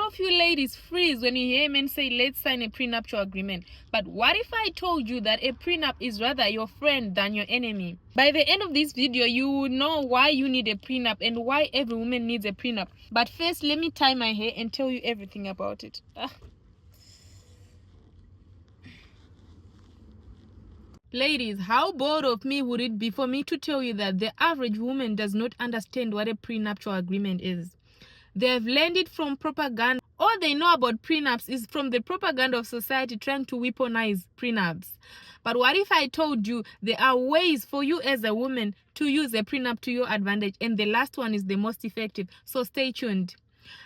of you ladies freeze when you hear men say, let's sign a prenuptial agreement. But what if I told you that a prenup is rather your friend than your enemy? By the end of this video, you will know why you need a prenup and why every woman needs a prenup. But first, let me tie my hair and tell you everything about it. Ladies, how bold of me would it be for me to tell you that the average woman does not understand what a prenuptial agreement is? They've learned it from propaganda. All they know about prenups is from the propaganda of society trying to weaponize prenups. But what if I told you there are ways for you as a woman to use a prenup to your advantage, and the last one is the most effective? So stay tuned.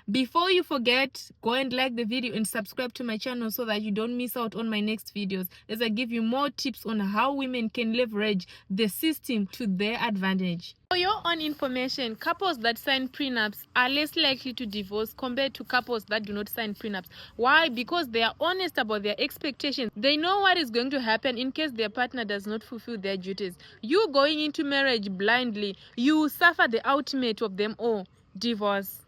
Before you forget, go and like the video and subscribe to my channel so that you don't miss out on my next videos, as I give you more tips on how women can leverage the system to their advantage. For your own information, couples that sign prenups are less likely to divorce compared to couples that do not sign prenups. Why? Because they are honest about their expectations. They know what is going to happen in case their partner does not fulfill their duties. You going into marriage blindly, you suffer the ultimate of them all, divorce.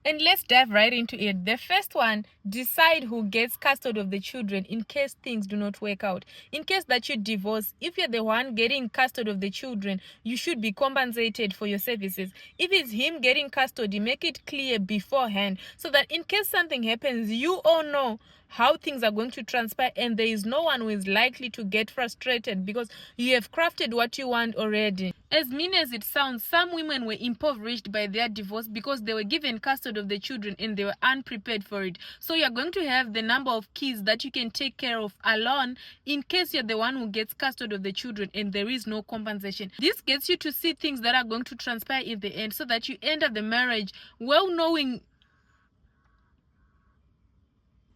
And let's dive right into it. The first one, decide who gets custody of the children in case things do not work out. In case that you divorce, if you're the one getting custody of the children, you should be compensated for your services. If it's him getting custody, make it clear beforehand so that in case something happens, you all know how things are going to transpire, and there is no one who is likely to get frustrated because you have crafted what you want already. As mean as it sounds, some women were impoverished by their divorce because they were given custody of the children and they were unprepared for it. So you're going to have the number of kids that you can take care of alone in case you're the one who gets custody of the children and there is no compensation. This gets you to see things that are going to transpire in the end so that you enter the marriage well knowing.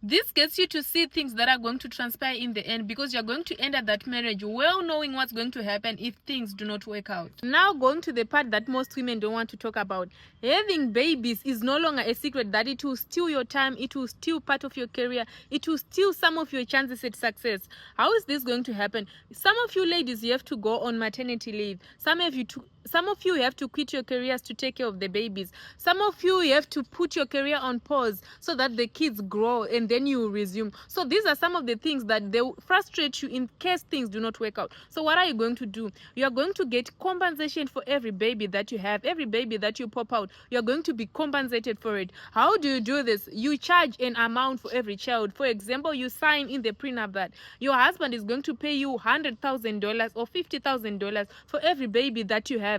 This gets you to see things that are going to transpire in the end because you're going to enter that marriage well knowing what's going to happen if things do not work out. Now going to the part that most women don't want to talk about. Having babies is no longer a secret that it will steal your time, it will steal part of your career, it will steal some of your chances at success. How is this going to happen? Some of you ladies, you have to go on maternity leave. Some of you have to quit your careers to take care of the babies. Some of you have to put your career on pause so that the kids grow and then you resume. So these are some of the things that they will frustrate you in case things do not work out. So what are you going to do? You are going to get compensation for every baby that you have, every baby that you pop out. You are going to be compensated for it. How do you do this? You charge an amount for every child. For example, you sign in the prenup that your husband is going to pay you $100,000 or $50,000 for every baby that you have.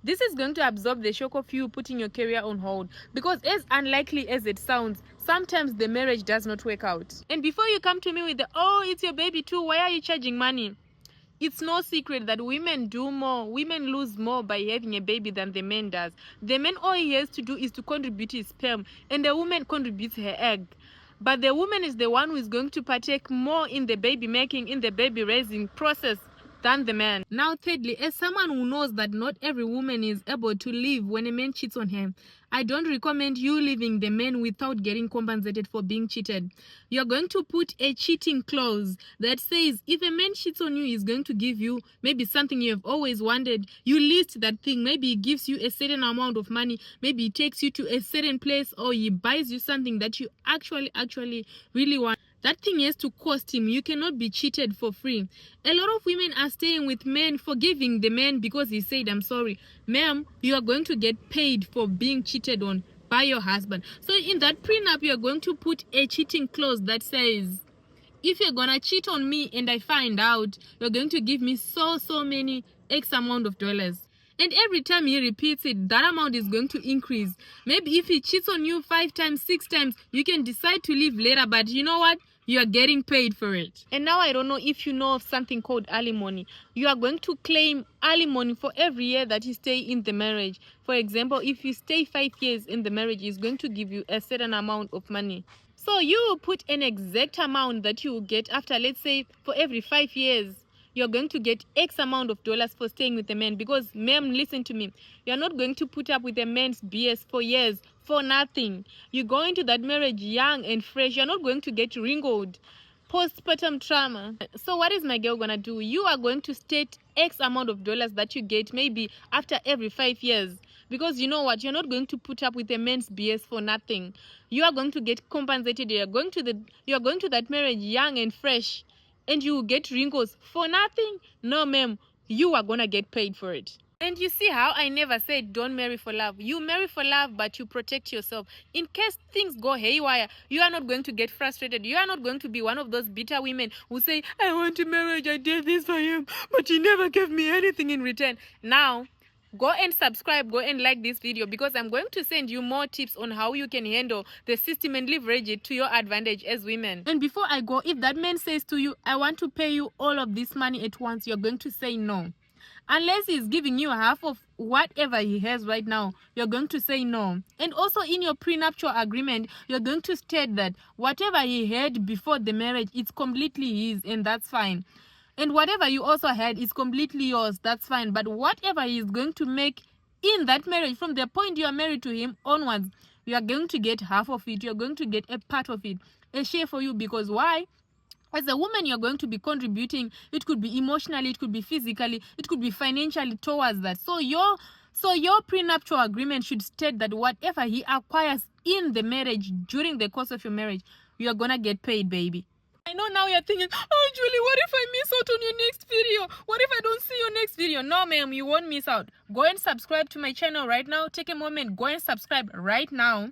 This is going to absorb the shock of you putting your career on hold, because as unlikely as it sounds, sometimes the marriage does not work out. And before you come to me with the, oh, it's your baby too, why are you charging money? It's no secret that women do more, women lose more by having a baby than the man does. The man, all he has to do is to contribute his sperm, and the woman contributes her egg. But the woman is the one who is going to partake more in the baby making, in the baby raising process than the man. Now thirdly, as someone who knows that not every woman is able to leave when a man cheats on her, I don't recommend you leaving the man without getting compensated for being cheated. You're going to put a cheating clause that says if a man cheats on you, he's going to give you maybe something you have always wanted. You list that thing. Maybe he gives you a certain amount of money. Maybe he takes you to a certain place, or he buys you something that you actually really want. That thing has to cost him. You cannot be cheated for free. A lot of women are staying with men, forgiving the man because he said, I'm sorry. Ma'am, you are going to get paid for being cheated on by your husband. So in that prenup, you are going to put a cheating clause that says, if you're going to cheat on me and I find out, you're going to give me so many X amount of dollars. And every time he repeats it, that amount is going to increase. Maybe if he cheats on you 5 times, 6 times, you can decide to leave later, but you know what? You are getting paid for it. And now I don't know if you know of something called alimony. You are going to claim alimony for every year that you stay in the marriage. For example, if you stay 5 years in the marriage, it's going to give you a certain amount of money. So you will put an exact amount that you will get after, let's say, for every 5 years. You're going to get X amount of dollars for staying with a man. Because, ma'am, listen to me. You're not going to put up with a man's BS for years for nothing. You go into that marriage young and fresh. You're not going to get wrinkled. Postpartum trauma. So what is my girl gonna do? You are going to state X amount of dollars that you get maybe after every 5 years. because you know what, you're not going to put up with a man's BS for nothing. You are going to get compensated. You're going to that marriage young and fresh, and you get wrinkles for nothing. No, ma'am, you are gonna get paid for it. And you see how I never said don't marry for love. You marry for love, but you protect yourself. In case things go haywire, you are not going to get frustrated. You are not going to be one of those bitter women who say, I want a marriage, I did this for him, but he never gave me anything in return. Now, go and subscribe, go and like this video, because I'm going to send you more tips on how you can handle the system and leverage it to your advantage as women. And before I go, if that man says to you, I want to pay you all of this money at once, you're going to say no. Unless he's giving you half of whatever he has right now, you're going to say no. And also in your prenuptial agreement, you're going to state that whatever he had before the marriage, it's completely his, and that's fine. And whatever you also had is completely yours, that's fine. But whatever he is going to make in that marriage, from the point you are married to him onwards, you are going to get half of it. You're going to get a part of it, a share for you. Because why? As a woman, you're going to be contributing. It could be emotionally, it could be physically, it could be financially towards that. So your prenuptial agreement should state that whatever he acquires in the marriage, during the course of your marriage, you're gonna get paid, baby. I know now you're thinking, oh Julie, what if I miss out on your next video? What if I don't see your next video? No, ma'am, you won't miss out. Go and subscribe to my channel right now. Take a moment, go and subscribe right now.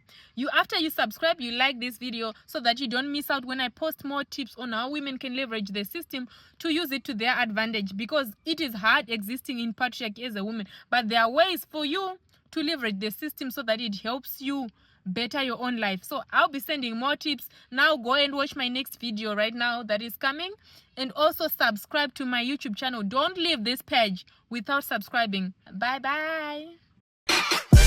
After you subscribe, you like this video so that you don't miss out when I post more tips on how women can leverage the system to use it to their advantage, because it is hard existing in patriarchy as a woman, but there are ways for you to leverage the system so that it helps you better your own life. So I'll be sending more tips. Now go and watch my next video right now that is coming, and also subscribe to my YouTube channel. Don't leave this page without subscribing. Bye bye.